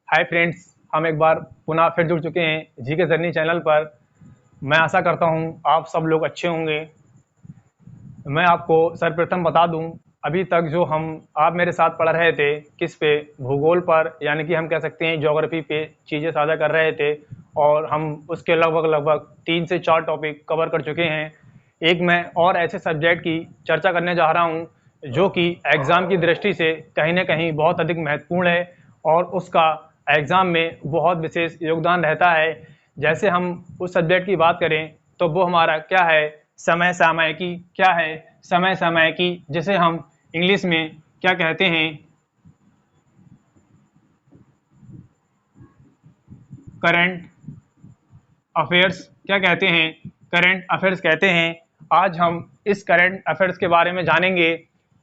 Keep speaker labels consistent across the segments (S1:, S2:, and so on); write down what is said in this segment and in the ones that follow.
S1: Hi friends, हम एक बार पुनः फिर जुड़ चुके हैं जी के जर्नी चैनल पर। मैं आशा करता हूं आप सब लोग अच्छे होंगे। मैं आपको सर्वप्रथम बता दूं, अभी तक जो हम आप मेरे साथ पढ़ रहे थे किस पे, भूगोल पर, यानी कि हम कह सकते हैं ज्योग्राफी पे चीज़ें साझा कर रहे थे और हम उसके लगभग 3 से 4 टॉपिक कवर कर चुके हैं। एक मैं और ऐसे सब्जेक्ट की चर्चा करने जा रहा हूं जो कि एग्ज़ाम की दृष्टि से कहीं न कहीं बहुत अधिक महत्वपूर्ण है और उसका एग्ज़ाम में बहुत विशेष योगदान रहता है। जैसे हम उस सब्जेक्ट की बात करें तो वो हमारा क्या है, समय सामयिकी। क्या है समय सामयिकी, जिसे हम इंग्लिश में क्या कहते हैं, करंट अफेयर्स। क्या कहते हैं, करंट अफेयर्स कहते हैं। आज हम इस करंट अफेयर्स के बारे में जानेंगे।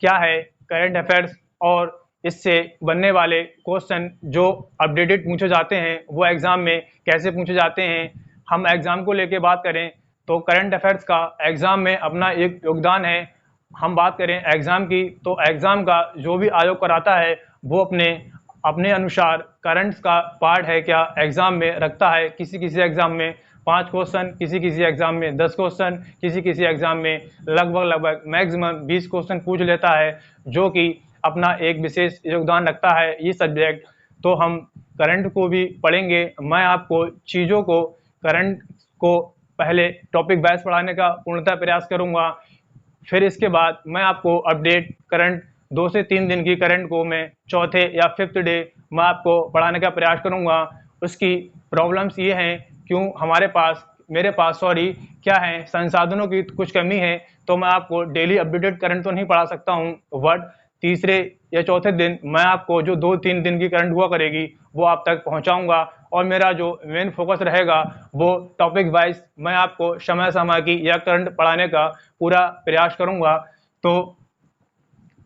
S1: क्या है करंट अफेयर्स और इससे बनने वाले क्वेश्चन जो अपडेटेड पूछे जाते हैं वो एग्ज़ाम में कैसे पूछे जाते हैं। हम एग्ज़ाम को लेके बात करें तो करंट अफेयर्स का एग्ज़ाम में अपना एक योगदान है। हम बात करें एग्ज़ाम की तो एग्ज़ाम का जो भी आयोग कराता है वो अपने अपने अनुसार करंट्स का पार्ट है क्या एग्ज़ाम में रखता है। किसी किसी एग्ज़ाम में 5 क्वेश्चन, किसी किसी एग्ज़ाम में 10 क्वेश्चन, किसी किसी एग्ज़ाम में लगभग मैक्सिमम 20 क्वेश्चन पूछ लेता है, जो कि अपना एक विशेष योगदान रखता है ये सब्जेक्ट। तो हम करंट को भी पढ़ेंगे। मैं आपको चीज़ों को, करंट को पहले टॉपिक वाइज पढ़ाने का पूर्णतः प्रयास करूँगा। फिर इसके बाद मैं आपको अपडेट करंट 2 से 3 दिन की करंट को मैं चौथे या फिफ्थ डे मैं आपको पढ़ाने का प्रयास करूँगा। उसकी प्रॉब्लम्स ये हैं, क्यों हमारे पास मेरे पास सॉरी क्या है, संसाधनों की कुछ कमी है, तो मैं आपको डेली अपडेटेड करंट तो नहीं पढ़ा सकता हूँ, बट तीसरे या चौथे दिन मैं आपको जो 2-3 दिन की करंट हुआ करेगी वो आप तक पहुँचाऊँगा। और मेरा जो मेन फोकस रहेगा वो टॉपिक वाइज मैं आपको समय सामयिकी या करंट पढ़ाने का पूरा प्रयास करूँगा। तो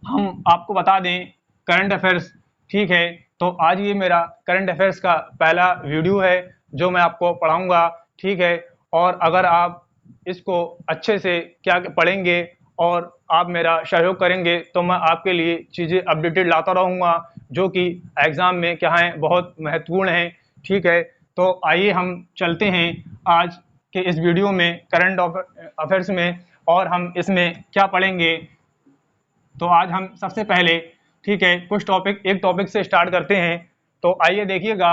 S1: हम आपको बता दें करंट अफेयर्स, ठीक है। तो आज ये मेरा करंट अफेयर्स का पहला वीडियो है जो मैं आपको पढ़ाऊँगा, ठीक है। और अगर आप इसको अच्छे से क्या पढ़ेंगे और आप मेरा सहयोग करेंगे तो मैं आपके लिए चीज़ें अपडेटेड लाता रहूँगा जो कि एग्ज़ाम में क्या है बहुत महत्वपूर्ण है, ठीक है। तो आइए हम चलते हैं आज के इस वीडियो में करंट अफेयर्स में, और हम इसमें क्या पढ़ेंगे। तो आज हम सबसे पहले, ठीक है, कुछ टॉपिक एक टॉपिक से स्टार्ट करते हैं। तो आइए देखिएगा,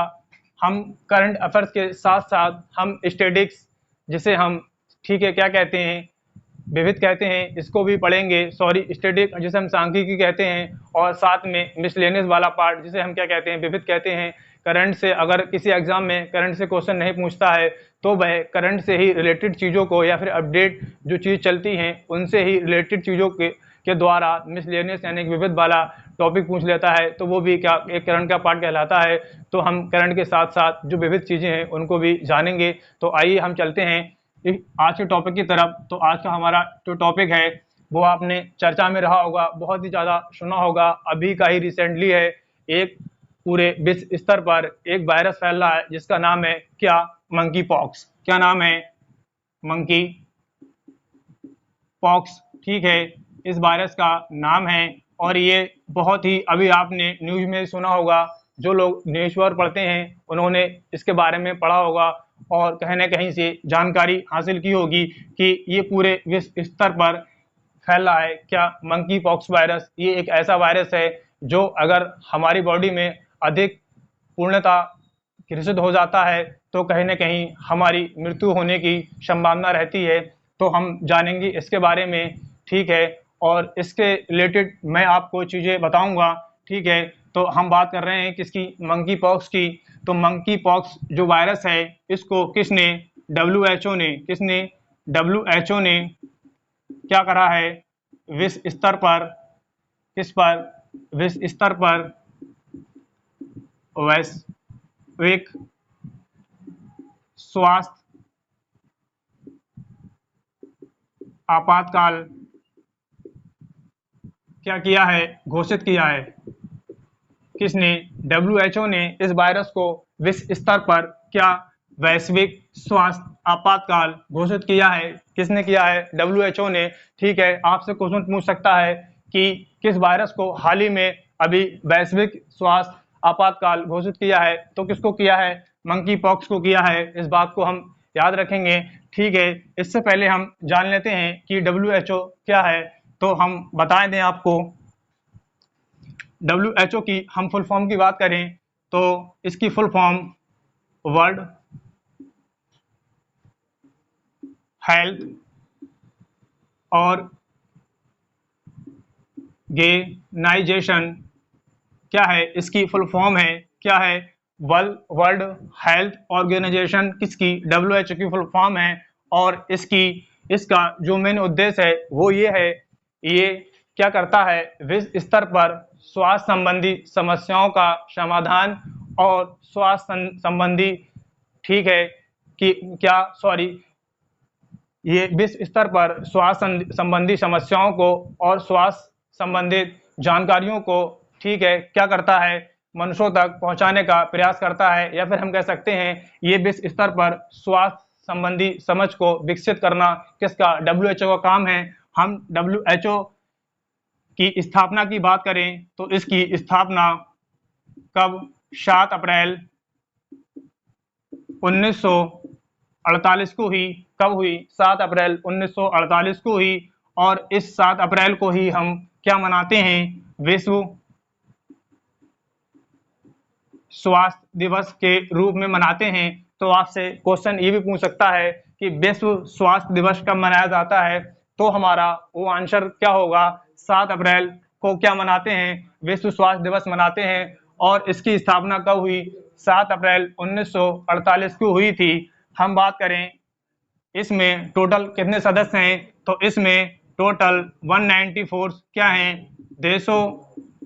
S1: हम करंट अफेयर्स के साथ साथ हम स्टैटिस्टिक्स, जिसे हम, ठीक है, क्या कहते हैं, विविध कहते हैं, इसको भी पढ़ेंगे। सॉरी, स्टैटिक जिसे हम सांख्यिकी कहते हैं, और साथ में मिसलेनियस वाला पार्ट जिसे हम क्या कहते हैं, विविध कहते हैं। करंट से अगर किसी एग्जाम में करंट से क्वेश्चन नहीं पूछता है तो वह करंट से ही रिलेटेड चीज़ों को या फिर अपडेट जो चीज़ चलती हैं उनसे ही रिलेटेड चीज़ों के द्वारा मिसलेनियस यानी विविध वाला टॉपिक पूछ लेता है, तो वो भी क्या एक करंट का पार्ट कहलाता है। तो हम करंट के साथ साथ जो विविध चीज़ें हैं उनको भी जानेंगे। तो आइए हम चलते हैं आज के टॉपिक की तरफ। तो आज का हमारा जो टॉपिक है वो आपने चर्चा में रहा होगा, बहुत ही ज़्यादा सुना होगा, अभी का ही रिसेंटली है। एक पूरे विश्व स्तर पर एक वायरस फैल रहा है जिसका नाम है क्या, मंकी पॉक्स। क्या नाम है, मंकी पॉक्स, ठीक है, इस वायरस का नाम है। और ये बहुत ही अभी आपने न्यूज़ में सुना होगा, जो लोग न्यूज़पेपर पढ़ते हैं उन्होंने इसके बारे में पढ़ा होगा और कहीं न कहीं से जानकारी हासिल की होगी कि ये पूरे विश्व स्तर पर फैल रहा है क्या, मंकी पॉक्स वायरस। ये एक ऐसा वायरस है जो अगर हमारी बॉडी में अधिक पूर्णता घोषित हो जाता है तो कहीं न कहीं हमारी मृत्यु होने की संभावना रहती है। तो हम जानेंगे इसके बारे में, ठीक है, और इसके रिलेटेड मैं आपको चीज़ें बताऊँगा, ठीक है। तो हम बात कर रहे हैं किसकी, मंकी पॉक्स की। तो मंकी पॉक्स जो वायरस है इसको किसने, डब्ल्यूएचओ ने, किसने, डब्ल्यूएचओ ने क्या करा है, विश्व स्तर पर, किस पर, विश्व स्तर पर वैश्विक स्वास्थ्य आपातकाल क्या किया है, घोषित किया है। किसने, डब्ल्यूएचओ ने इस वायरस को विश्व स्तर पर क्या, वैश्विक स्वास्थ्य आपातकाल घोषित किया है। किसने किया है, डब्ल्यूएचओ ने, ठीक है। आपसे क्वेश्चन पूछ सकता है कि किस वायरस को हाल ही में अभी वैश्विक स्वास्थ्य आपातकाल घोषित किया है, तो किसको किया है? मंकी पॉक्स को किया है। इस बात को हम याद रखेंगे, ठीक है। इससे पहले हम जान लेते हैं कि WHO क्या है। तो हम बता दें आपको, WHO की हम फुल फॉर्म की बात करें तो इसकी full form world health organisation क्या है? इसकी फुल फॉर्म है, क्या है? वर्ल्ड हेल्थ ऑर्गेनाइजेशन किसकी? WHO की फुल फॉर्म है। और इसका जो मेन उद्देश्य है वो ये है, ये क्या करता है? विश्व स्तर पर स्वास्थ्य संबंधी समस्याओं का समाधान और स्वास्थ्य संबंधी, ठीक है, कि क्या, सॉरी, ये विश्व स्तर पर स्वास्थ्य संबंधी समस्याओं को और स्वास्थ्य संबंधित जानकारियों को, ठीक है, क्या करता है? मनुष्यों तक पहुंचाने का प्रयास करता है। या फिर हम कह सकते हैं ये विश्व स्तर पर स्वास्थ्य संबंधी समझ को विकसित करना किसका? WHO का काम है। हम WHO की स्थापना की बात करें तो इसकी स्थापना कब? 7 अप्रैल 1948 को हुई। कब हुई? 7 अप्रैल 1948 को हुई। और इस 7 अप्रैल को ही हम क्या मनाते हैं? विश्व स्वास्थ्य दिवस के रूप में मनाते हैं। तो आपसे क्वेश्चन ये भी पूछ सकता है कि विश्व स्वास्थ्य दिवस कब मनाया जाता है? तो हमारा वो आंसर क्या होगा? 7 अप्रैल को क्या मनाते हैं? विश्व स्वास्थ्य दिवस मनाते हैं। और इसकी स्थापना कब हुई? 7 अप्रैल 1948 को हुई थी। हम बात करें इसमें टोटल कितने सदस्य हैं, तो इसमें टोटल 194 क्या हैं? देशों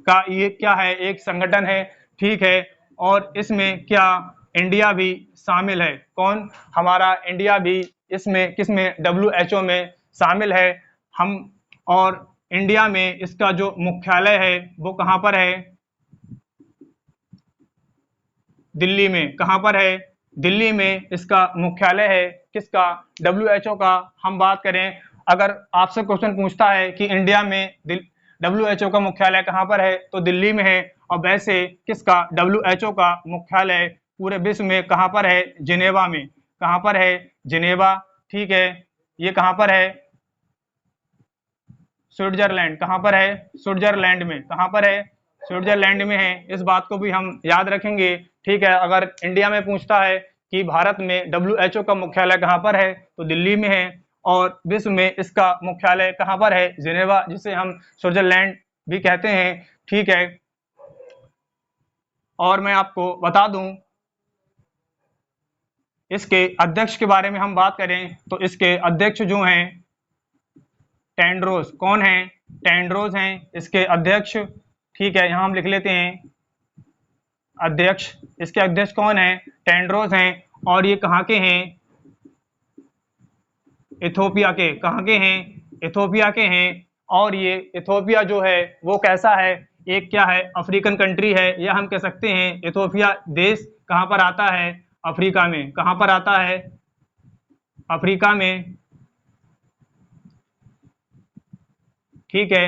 S1: का ये क्या है? एक संगठन है, ठीक है। और इसमें क्या इंडिया भी शामिल है? कौन? हमारा इंडिया भी इसमें किसमें? WHO में शामिल है। हम और इंडिया में इसका जो मुख्यालय है वो कहाँ पर है? दिल्ली में। कहाँ पर है? दिल्ली में इसका मुख्यालय है। किसका? WHO का। हम बात करें, अगर आपसे क्वेश्चन पूछता है कि इंडिया में WHO का मुख्यालय कहाँ पर है, तो दिल्ली में है। और वैसे किसका? WHO का मुख्यालय पूरे विश्व में कहाँ पर है? जिनेवा में। कहाँ पर है? जिनेवा, ठीक है। ये कहाँ पर है? स्विट्जरलैंड। कहाँ पर है? स्विट्जरलैंड में। कहाँ पर है? स्विट्जरलैंड में है। इस बात को भी हम याद रखेंगे, ठीक है। अगर इंडिया में पूछता है कि भारत में WHO का मुख्यालय कहाँ पर है, तो दिल्ली में है। और विश्व में इसका मुख्यालय कहाँ पर है? जिनेवा, जिसे हम स्विट्जरलैंड भी कहते हैं, ठीक है। और मैं आपको बता दूं, इसके अध्यक्ष के बारे में हम बात करें तो इसके अध्यक्ष जो हैं टेंड्रोस। कौन है? टेंड्रोस हैं इसके अध्यक्ष, ठीक है। यहाँ हम लिख लेते हैं अध्यक्ष। इसके अध्यक्ष कौन है? टेंड्रोस हैं। और ये कहाँ के हैं? इथोपिया के। कहाँ के हैं? इथोपिया के हैं। और ये इथोपिया जो है वो कैसा है? एक क्या है? अफ्रीकन कंट्री है, या हम कह सकते हैं इथोपिया देश कहाँ पर आता है? अफ्रीका में। कहाँ पर आता है? अफ्रीका में, ठीक है।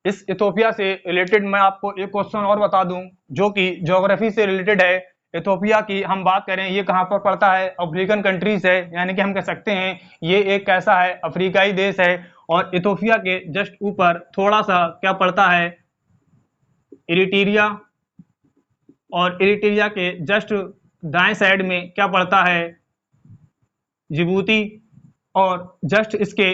S1: इस इथोपिया से रिलेटेड मैं आपको एक क्वेश्चन और बता दूं जो कि ज्योग्राफी से रिलेटेड है। इथोपिया की हम बात करें, ये कहाँ पर पड़ता है? अफ्रीकन कंट्रीज है, यानी कि हम कह सकते हैं ये एक कैसा है? अफ्रीकाई देश है। और इथोपिया के जस्ट ऊपर थोड़ा सा क्या पड़ता है? इरिट्रिया। और इरिट्रिया के जस्ट दाएं साइड में क्या पड़ता है? जिबूती। और जस्ट इसके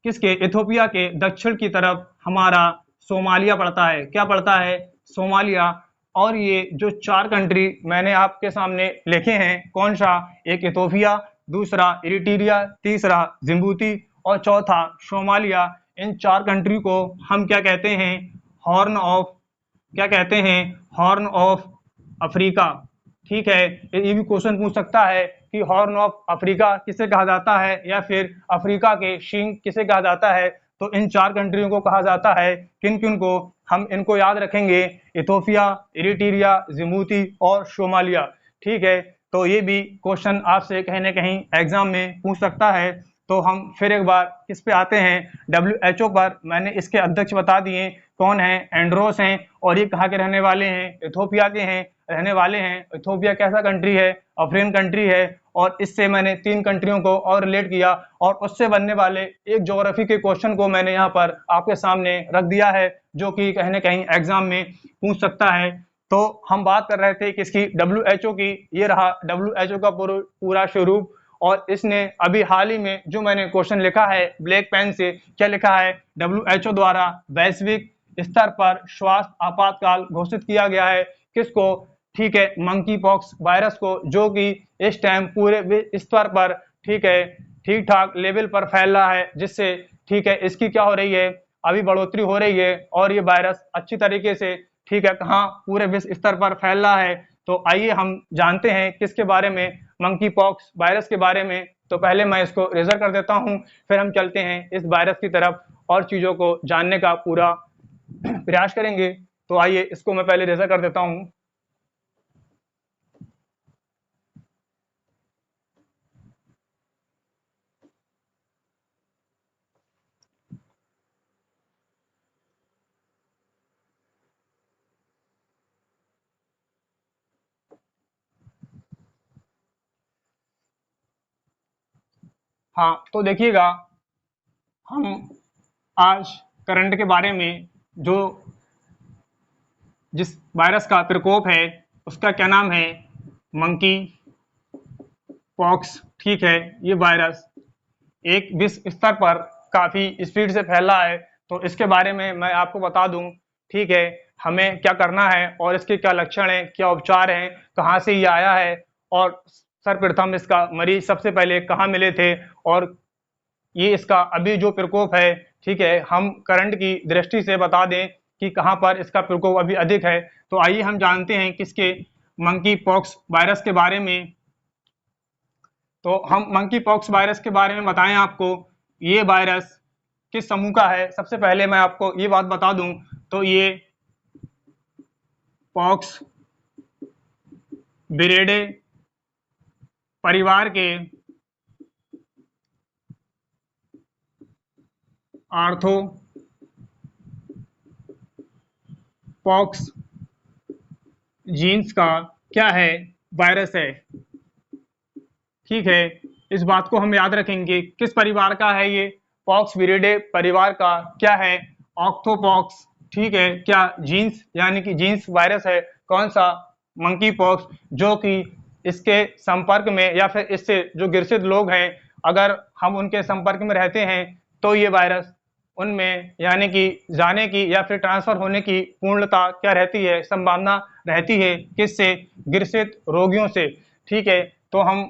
S1: किसके? इथोपिया के दक्षिण की तरफ हमारा सोमालिया पड़ता है। क्या पड़ता है? सोमालिया। और ये जो 4 कंट्री मैंने आपके सामने लिखे हैं, कौन सा? एक इथोपिया, दूसरा इरिट्रिया, तीसरा जिबूती और चौथा सोमालिया। इन 4 कंट्री को हम क्या कहते हैं? हॉर्न ऑफ, क्या कहते हैं? हॉर्न ऑफ अफ्रीका, ठीक है। ये भी क्वेश्चन पूछ सकता है कि हॉर्न ऑफ अफ्रीका किसे कहा जाता है, या फिर अफ्रीका के सींग किसे कहा जाता है। तो इन 4 कंट्रियों को कहा जाता है। किन किन को? हम इनको याद रखेंगे, इथोपिया, इरिट्रिया, जिबूती और सोमालिया, ठीक है। तो ये भी क्वेश्चन आपसे कहीं ना कहीं एग्जाम में पूछ सकता है। तो हम फिर एक बार किस पे आते हैं, WHO पर। मैंने इसके अध्यक्ष बता दिए कौन है, एंड्रोस हैं, और ये कहाँ के रहने वाले हैं, इथोपिया के हैं, रहने वाले हैं। इथोपिया कैसा कंट्री है, अफ्रीकन कंट्री है। और इससे मैंने 3 कंट्रियों को और रिलेट किया, और उससे बनने वाले एक ज्योग्राफी के क्वेश्चन को मैंने यहाँ पर आपके सामने रख दिया है, जो कि कहीं ना कहीं एग्जाम में पूछ सकता है। तो हम बात कर रहे थे किसकी, WHO की। ये रहा WHO का पूरा स्वरूप। और इसने अभी हाल ही में जो मैंने क्वेश्चन लिखा है ब्लैक पेन से, क्या लिखा है, WHO द्वारा वैश्विक स्तर पर स्वास्थ्य आपातकाल घोषित किया गया है। किसको, ठीक है, मंकी पॉक्स वायरस को, जो कि इस टाइम पूरे स्तर पर, ठीक है, ठीक ठाक लेवल पर फैल रहा है, जिससे, ठीक है, इसकी क्या हो रही है, अभी बढ़ोतरी हो रही है। और ये वायरस अच्छी तरीके से, ठीक है, कहाँ, पूरे विश्व स्तर पर फैल रहा है। तो आइए हम जानते हैं किसके बारे में, मंकी पॉक्स वायरस के बारे में। तो पहले मैं इसको रेजर कर देता हूं, फिर हम चलते हैं इस वायरस की तरफ और चीजों को जानने का पूरा प्रयास करेंगे। तो आइए इसको मैं पहले रेजर कर देता हूं। हाँ, तो देखिएगा, हम आज करंट के बारे में, जो जिस वायरस का प्रकोप है उसका क्या नाम है, मंकी पॉक्स। ठीक है, ये वायरस एक विश्व स्तर पर काफी स्पीड से फैला है। तो इसके बारे में मैं आपको बता दूं, ठीक है, हमें क्या करना है और इसके क्या लक्षण हैं, क्या उपचार हैं, कहाँ से ये आया है, और सर्वप्रथम इसका मरीज सबसे पहले कहाँ मिले थे, और ये इसका अभी जो प्रकोप है, ठीक है, हम करंट की दृष्टि से बता दें कि कहाँ पर इसका प्रकोप अभी अधिक है। तो आइए हम जानते हैं किसके, मंकी पॉक्स वायरस के बारे में। तो हम मंकी पॉक्स वायरस के बारे में बताएं आपको, ये वायरस किस समूह का है। सबसे पहले मैं आपको ये बात बता दूं, तो ये पॉक्स विरेडे परिवार के आर्थो पॉक्स जीन्स का क्या है, वायरस है। ठीक है, इस बात को हम याद रखेंगे, किस परिवार का है ये, पॉक्स विरिडे परिवार का क्या है, ऑक्थोपॉक्स। ठीक है, क्या जीन्स, यानी कि जीन्स वायरस है, कौन सा, मंकी पॉक्स, जो कि इसके संपर्क में या फिर इससे जो ग्रसित लोग हैं, अगर हम उनके संपर्क में रहते हैं, तो ये वायरस उनमें, यानी कि जाने की या फिर ट्रांसफर होने की पूर्णता क्या रहती है, संभावना रहती है, किससे, ग्रसित रोगियों से। ठीक है, तो हम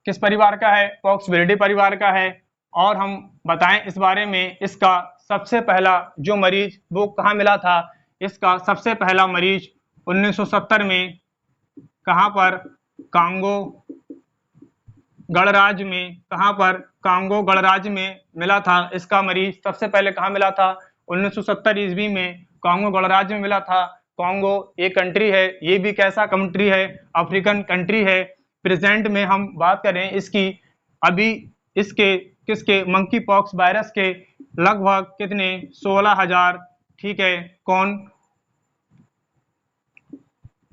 S1: किस परिवार का है, पॉक्सविरिडी परिवार का है। और हम बताएं इस बारे में, इसका सबसे पहला जो मरीज वो कहाँ मिला था, इसका सबसे पहला मरीज 1970 में कहाँ पर, कांगो गणराज्य में, कहाँ पर, कांगो गणराज्य में मिला था। इसका मरीज सबसे पहले कहाँ मिला था, 1970 ईस्वी में कांगो गणराज्य में मिला था। कांगो एक कंट्री है, ये भी कैसा कंट्री है, अफ्रीकन कंट्री है। प्रेजेंट में हम बात करें इसकी, अभी इसके किसके, मंकी पॉक्स वायरस के लगभग कितने, 16,000, ठीक है, कौन,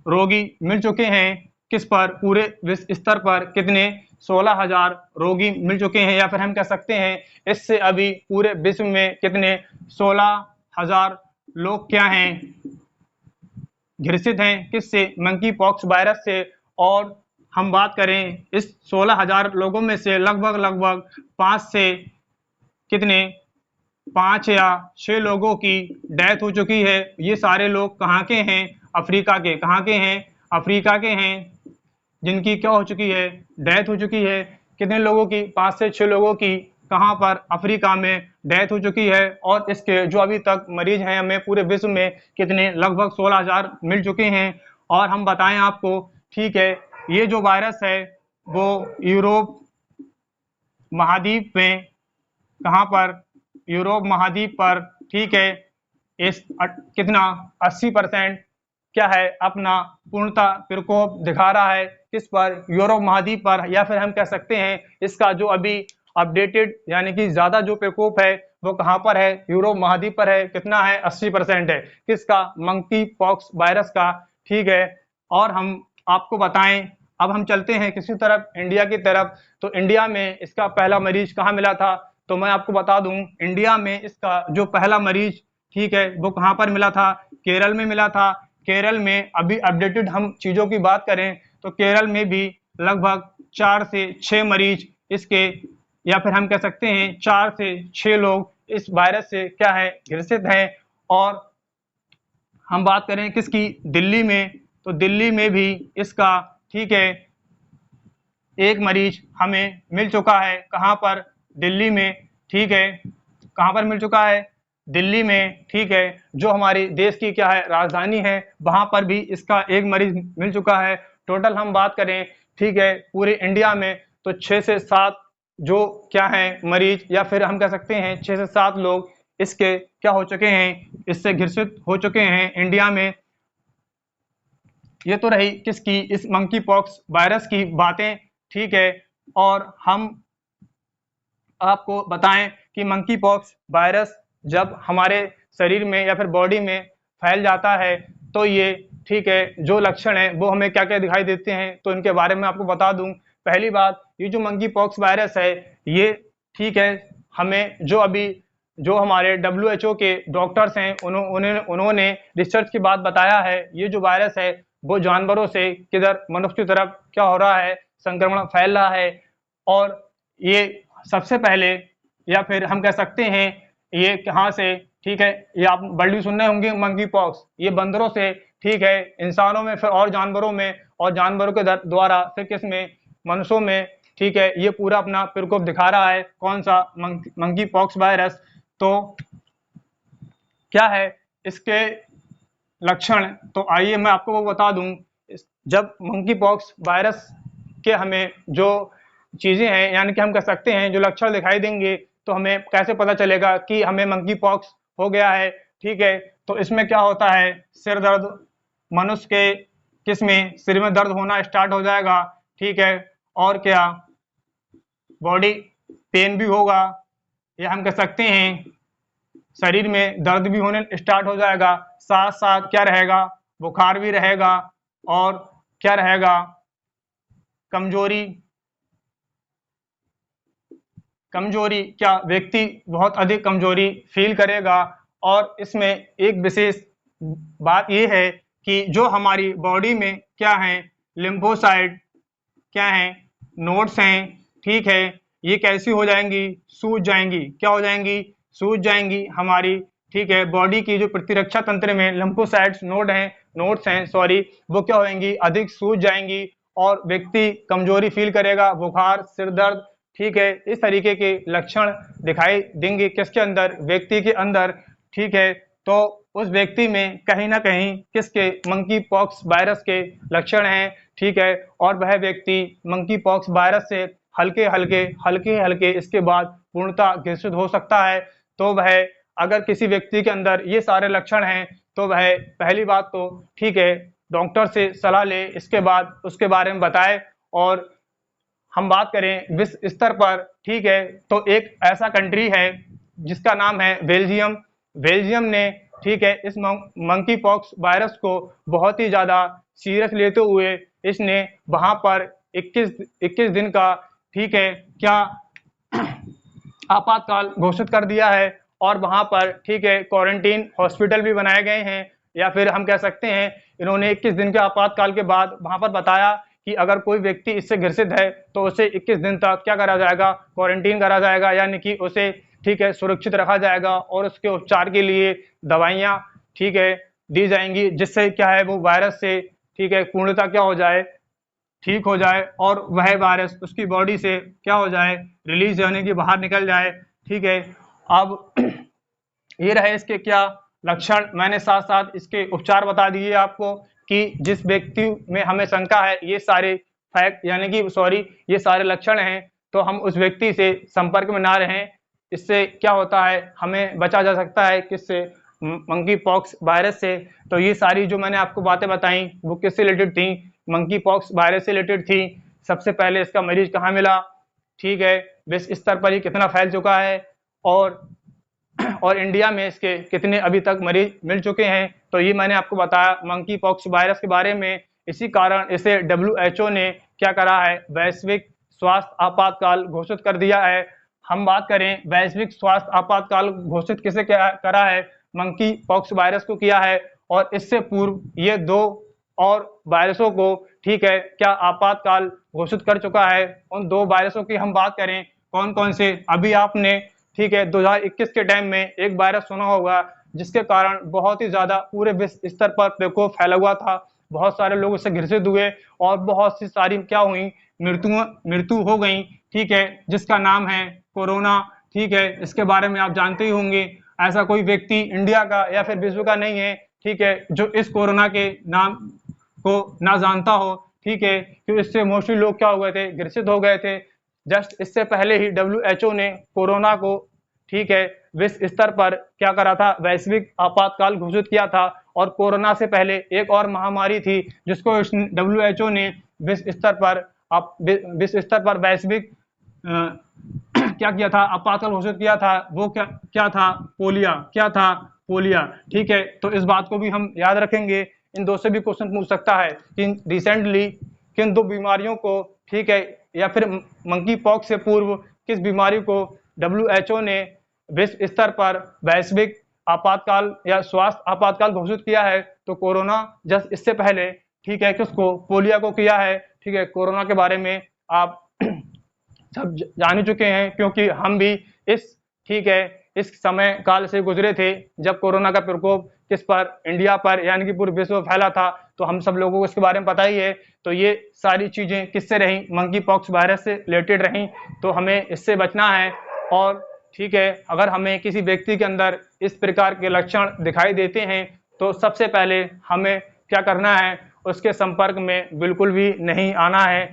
S1: रोगी मिल चुके हैं। किस पर, पूरे विश्व स्तर पर कितने, 16,000 रोगी मिल चुके हैं, या फिर हम कह सकते हैं इससे अभी पूरे विश्व में कितने, 16,000 लोग क्या हैं, ग्रसित हैं, किससे, मंकी पॉक्स वायरस से। और हम बात करें इस 16,000 लोगों में से लगभग 5 से कितने, 5 या 6 लोगों की डेथ हो चुकी है। ये सारे लोग कहाँ के हैं, अफ्रीका के, कहाँ के हैं, अफ्रीका के हैं, जिनकी क्या हो चुकी है, डेथ हो चुकी है। कितने लोगों की, 5 से 6 लोगों की, कहाँ पर, अफ्रीका में डेथ हो चुकी है। और इसके जो अभी तक मरीज हैं हमें पूरे विश्व में कितने, लगभग 16,000 मिल चुके हैं। और हम बताएं आपको, ठीक है, ये जो वायरस है वो यूरोप महाद्वीप में, कहाँ पर, यूरोप महाद्वीप पर, ठीक है, इस कितना, 80% क्या है अपना पूर्णतः प्रकोप दिखा रहा है, किस पर, यूरोप महाद्वीप पर, या फिर हम कह सकते हैं इसका जो अभी अपडेटेड यानी कि ज्यादा जो प्रकोप है वो कहाँ पर है, यूरोप महाद्वीप पर है। कितना है, 80% है, किसका, मंकी पॉक्स वायरस का। ठीक है, और हम आपको बताएं, अब हम चलते हैं किसी तरफ, इंडिया की तरफ। तो इंडिया में इसका पहला मरीज कहाँ मिला था, तो मैं आपको बता दूं, इंडिया में इसका जो पहला मरीज, ठीक है, वो कहाँ पर मिला था, केरल में मिला था। केरल में अभी अपडेटेड हम चीजों की बात करें तो केरल में भी लगभग 4 से 6 मरीज इसके, या फिर हम कह सकते हैं 4 से 6 लोग इस वायरस से क्या है, ग्रसित हैं। और हम बात करें किसकी, दिल्ली में, तो दिल्ली में भी इसका, ठीक है, एक मरीज हमें मिल चुका है। कहाँ पर, दिल्ली में। ठीक है, कहाँ पर मिल चुका है, दिल्ली में। ठीक है, जो हमारी देश की क्या है, राजधानी है, वहां पर भी इसका एक मरीज मिल चुका है। टोटल हम बात करें, ठीक है, पूरे इंडिया में तो 6 से 7 जो क्या है मरीज, या फिर हम कह सकते हैं 6 से 7 लोग इसके क्या हो चुके हैं, इससे ग्रसित हो चुके हैं इंडिया में। ये तो रही किसकी, इस मंकी पॉक्स वायरस की बातें। ठीक है, और हम आपको बताएं कि मंकी पॉक्स वायरस जब हमारे शरीर में या फिर बॉडी में फैल जाता है तो ये, ठीक है, जो लक्षण है वो हमें क्या क्या दिखाई देते हैं, तो इनके बारे में आपको बता दूं। पहली बात, ये जो मंकी पॉक्स वायरस है ये, ठीक है, हमें जो अभी जो हमारे WHO के डॉक्टर्स हैं उन्होंने रिसर्च की बात बताया है, ये जो वायरस है वो जानवरों से किधर मनुष्य की तरफ क्या हो रहा है, संक्रमण फैल रहा है। और ये सबसे पहले, या फिर हम कह सकते हैं ये कहाँ से, ठीक है, ये आप बल्ली सुनने होंगे मंकी पॉक्स, ये बंदरों से, ठीक है, इंसानों में, फिर और जानवरों में, और जानवरों के द्वारा फिर किस में, मनुष्यों में। ठीक है, ये पूरा अपना प्रकोप दिखा रहा है, कौन सा, मंकी पॉक्स वायरस। तो क्या है इसके लक्षण, तो आइए मैं आपको वो बता दूं। जब मंकी पॉक्स वायरस के हमें जो चीजें हैं, यानी कि हम कह सकते हैं जो लक्षण दिखाई देंगे, तो हमें कैसे पता चलेगा कि हमें मंकी पॉक्स हो गया है। ठीक है, तो इसमें क्या होता है, सिर दर्द, मनुष्य के किस में, सिर में दर्द होना स्टार्ट हो जाएगा। ठीक है, और क्या, बॉडी पेन भी होगा, या हम कह सकते हैं शरीर में दर्द भी होने स्टार्ट हो जाएगा। साथ साथ क्या रहेगा, बुखार भी रहेगा, और क्या रहेगा, कमजोरी। कमजोरी क्या, व्यक्ति बहुत अधिक कमजोरी फील करेगा। और इसमें एक विशेष बात यह है कि जो हमारी बॉडी में क्या है, लिम्फोसाइट क्या है, नोड्स हैं, ठीक है, ये कैसी हो जाएंगी, सूज जाएंगी। क्या हो जाएंगी, सूज जाएंगी हमारी। ठीक है, बॉडी की जो प्रतिरक्षा तंत्र में लिम्फोसाइट्स नोड्स हैं सॉरी, वो क्या होंगी, अधिक सूज जाएंगी, और व्यक्ति कमजोरी फील करेगा, बुखार, सिर दर्द। ठीक है, इस तरीके के लक्षण दिखाई देंगे किसके अंदर, व्यक्ति के अंदर। ठीक है, तो उस व्यक्ति में कहीं ना कहीं किसके, मंकी पॉक्स वायरस के लक्षण हैं। ठीक है, और वह व्यक्ति मंकी पॉक्स वायरस से हल्के हल्के इसके बाद पूर्णतः ग्रसित हो सकता है। तो वह, अगर किसी व्यक्ति के अंदर ये सारे लक्षण हैं तो वह पहली बात तो, ठीक है, डॉक्टर से सलाह ले, इसके बाद उसके बारे में बताए। और हम बात करें विश्व स्तर पर, ठीक है, तो एक ऐसा कंट्री है जिसका नाम है बेल्जियम। बेल्जियम ने, ठीक है, इस मंकी पॉक्स वायरस को बहुत ही ज्यादा सीरियस लेते हुए इसने वहां पर 21 दिन का, ठीक है, क्या आपातकाल घोषित कर दिया है। और वहां पर, ठीक है, क्वारंटीन हॉस्पिटल भी बनाए गए हैं, या फिर हम कह सकते हैं इन्होंने 21 दिन के आपातकाल के बाद वहां पर बताया कि अगर कोई व्यक्ति इससे ग्रसित है तो उसे 21 दिन तक क्या करा जाएगा, क्वारंटीन करा जाएगा, यानी कि उसे, ठीक है, सुरक्षित रखा जाएगा, और उसके उपचार के लिए दवाइयाँ, ठीक है, दी जाएंगी, जिससे क्या है वो वायरस से, ठीक है, पूर्णतः क्या हो जाए, ठीक हो जाए, और वह वायरस उसकी बॉडी से क्या हो जाए, रिलीज होने की बाहर निकल जाए। ठीक है, अब ये रहे इसके क्या लक्षण, मैंने साथ साथ इसके उपचार बता दिए आपको कि जिस व्यक्ति में हमें शंका है ये सारे फैक्ट, यानी कि सॉरी, ये सारे लक्षण हैं, तो हम उस व्यक्ति से संपर्क में ना रहें। इससे क्या होता है, हमें बचा जा सकता है किससे, मंकी पॉक्स वायरस से। तो ये सारी जो मैंने आपको बातें बताई वो किससे रिलेटेड थी, मंकी पॉक्स वायरस से रिलेटेड थी। सबसे पहले इसका मरीज कहाँ मिला, ठीक है, विश्व स्तर पर ये कितना फैल चुका है, और इंडिया में इसके कितने अभी तक मरीज मिल चुके हैं। तो ये मैंने आपको बताया मंकी पॉक्स वायरस के बारे में। इसी कारण इसे WHO ने क्या करा है, वैश्विक स्वास्थ्य आपातकाल घोषित कर दिया है। हम बात करें वैश्विक स्वास्थ्य आपातकाल घोषित किसे करा है, मंकी पॉक्स वायरस को किया है। और इससे पूर्व ये 2 और वायरसों को, ठीक है, क्या आपातकाल घोषित कर चुका है। उन 2 वायरसों की हम बात करें कौन कौन से, अभी आपने, ठीक है, 2021 के टाइम में एक वायरस सुना होगा जिसके कारण बहुत ही ज्यादा पूरे विश्व स्तर पर प्रकोप फैला हुआ था, बहुत सारे लोग इससे ग्रसित हुए और बहुत सी सारी क्या हुई, मृत्यु हो गई, ठीक है, जिसका नाम है कोरोना। ठीक है, इसके बारे में आप जानते ही होंगे। ऐसा कोई व्यक्ति इंडिया का या फिर विश्व का नहीं है, ठीक है, जो इस कोरोना के नाम को ना जानता हो, ठीक है, क्योंकि इससे मोस्टली लोग क्या हो गए थे, ग्रसित हो गए थे। जस्ट इससे पहले ही WHO ने कोरोना को, ठीक है, विश्व स्तर पर क्या करा था, वैश्विक आपातकाल घोषित किया था। और कोरोना से पहले एक और महामारी थी जिसको WHO ने विश्व स्तर पर वैश्विक क्या किया था, आपातकाल घोषित किया था। वो क्या था, पोलिया। ठीक है, तो इस बात को भी हम याद रखेंगे। इन 2 से भी क्वेश्चन पूछ सकता है कि रिसेंटली किन 2 बीमारियों को, ठीक है, या फिर मंकी पॉक्स से पूर्व किस बीमारी को WHO ने विश्व स्तर पर वैश्विक आपातकाल या स्वास्थ्य आपातकाल घोषित किया है। तो कोरोना जस्ट इससे पहले, ठीक है, किसको, पोलियो को किया है। ठीक है, कोरोना के बारे में आप सब जान ही चुके हैं क्योंकि हम भी इस, ठीक है, इस समय काल से गुजरे थे जब कोरोना का प्रकोप किस पर, इंडिया पर, यानी कि पूरे विश्व में फैला था। तो हम सब लोगों को इसके बारे में पता ही है। तो ये सारी चीजें किससे रही, मंकी पॉक्स वायरस से रिलेटेड रही। तो हमें इससे बचना है। और ठीक है, अगर हमें किसी व्यक्ति के अंदर इस प्रकार के लक्षण दिखाई देते हैं तो सबसे पहले हमें क्या करना है, उसके संपर्क में बिल्कुल भी नहीं आना है।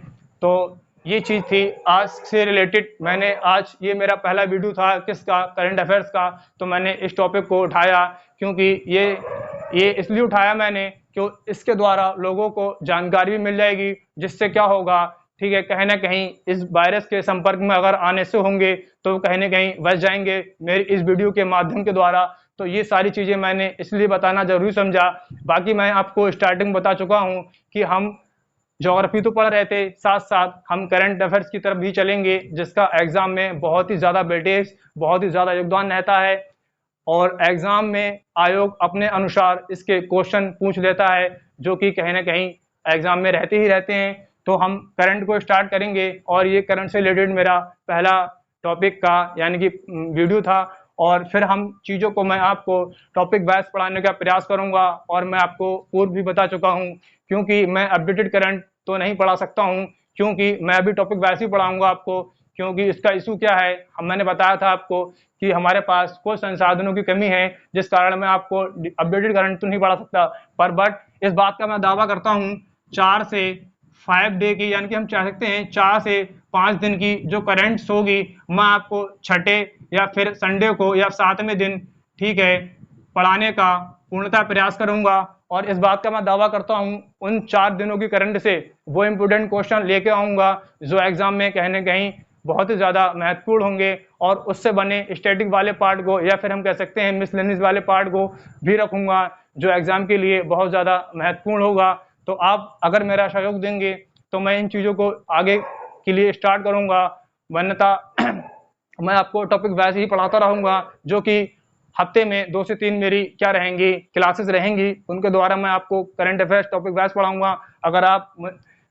S1: तो ये चीज थी आज से रिलेटेड। मैंने आज, ये मेरा पहला वीडियो था किसका, करंट अफेयर्स का। तो मैंने इस टॉपिक को उठाया क्योंकि ये इसलिए उठाया मैंने कि इसके द्वारा लोगों को जानकारी भी मिल जाएगी, जिससे क्या होगा, ठीक है, कहीं ना कहीं इस वायरस के संपर्क में अगर आने से होंगे तो कहीं ना कहीं बच जाएंगे मेरे इस वीडियो के माध्यम के द्वारा। तो ये सारी चीजें मैंने इसलिए बताना जरूरी समझा। बाकी मैं आपको स्टार्टिंग बता चुका हूँ कि हम ज्योग्राफी तो पढ़ रहे थे, साथ साथ हम करंट अफेयर्स की तरफ भी चलेंगे, जिसका एग्जाम में बहुत ही ज्यादा वेटेज, बहुत ही ज्यादा योगदान रहता है। और एग्जाम में आयोग अपने अनुसार इसके क्वेश्चन पूछ लेता है, जो कि कहीं ना कहीं एग्जाम में रहते ही रहते हैं। तो हम करंट को स्टार्ट करेंगे और ये करंट से रिलेटेड मेरा पहला टॉपिक का यानी कि वीडियो था। और फिर हम चीज़ों को मैं आपको टॉपिक वाइज पढ़ाने का प्रयास करूंगा। और मैं आपको पूर्व भी बता चुका हूं, क्योंकि मैं अपडेटेड करंट तो नहीं पढ़ा सकता हूं, क्योंकि मैं अभी टॉपिक वाइज ही पढ़ाऊंगा आपको। क्योंकि इसका इशू क्या है, मैंने बताया था आपको कि हमारे पास कुछ संसाधनों की कमी है, जिस कारण मैं आपको अपडेटेड करंट तो नहीं पढ़ा सकता। पर बट इस बात का मैं दावा करता हूँ 4 से 5 डे की, यानी कि हम चाह सकते हैं 4 से 5 दिन की जो करंट्स होगी, मैं आपको छठे या फिर संडे को या 7वें दिन, ठीक है, पढ़ाने का पूर्णतः प्रयास करूंगा। और इस बात का मैं दावा करता हूं उन 4 दिनों की करंट से वो इंपोर्टेंट क्वेश्चन लेके आऊंगा जो एग्जाम में कहीं ना कहीं बहुत ही ज्यादा महत्वपूर्ण होंगे। और उससे बने स्टैटिक वाले पार्ट को या फिर हम कह सकते हैं मिसलेनियस वाले पार्ट को भी रखूंगा, जो एग्जाम के लिए बहुत ज्यादा महत्वपूर्ण होगा। तो आप अगर मेरा सहयोग देंगे तो मैं इन चीज़ों को आगे के लिए स्टार्ट करूंगा, वन्यता मैं आपको टॉपिक वाइज ही पढ़ाता रहूंगा, जो कि हफ्ते में 2 से 3 मेरी क्या रहेंगी, क्लासेस रहेंगी, उनके द्वारा मैं आपको करंट अफेयर्स टॉपिक वाइज पढ़ाऊंगा। अगर आप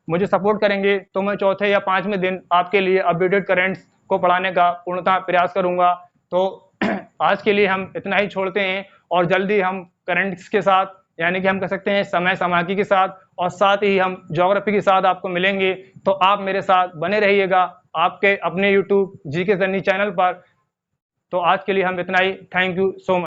S1: मुझे सपोर्ट करेंगे तो मैं चौथे या 5वें दिन आपके लिए अपडेटेड करंट्स को पढ़ाने का पूर्णतः प्रयास करूंगा। तो आज के लिए हम इतना ही छोड़ते हैं और जल्दी हम करंट्स के साथ, यानी कि हम कह सकते हैं समय समाकी के साथ, और साथ ही हम ज्योग्राफी के साथ आपको मिलेंगे। तो आप मेरे साथ बने रहिएगा आपके अपने YouTube GK जर्नी चैनल पर। तो आज के लिए हम इतना ही। Thank you so much.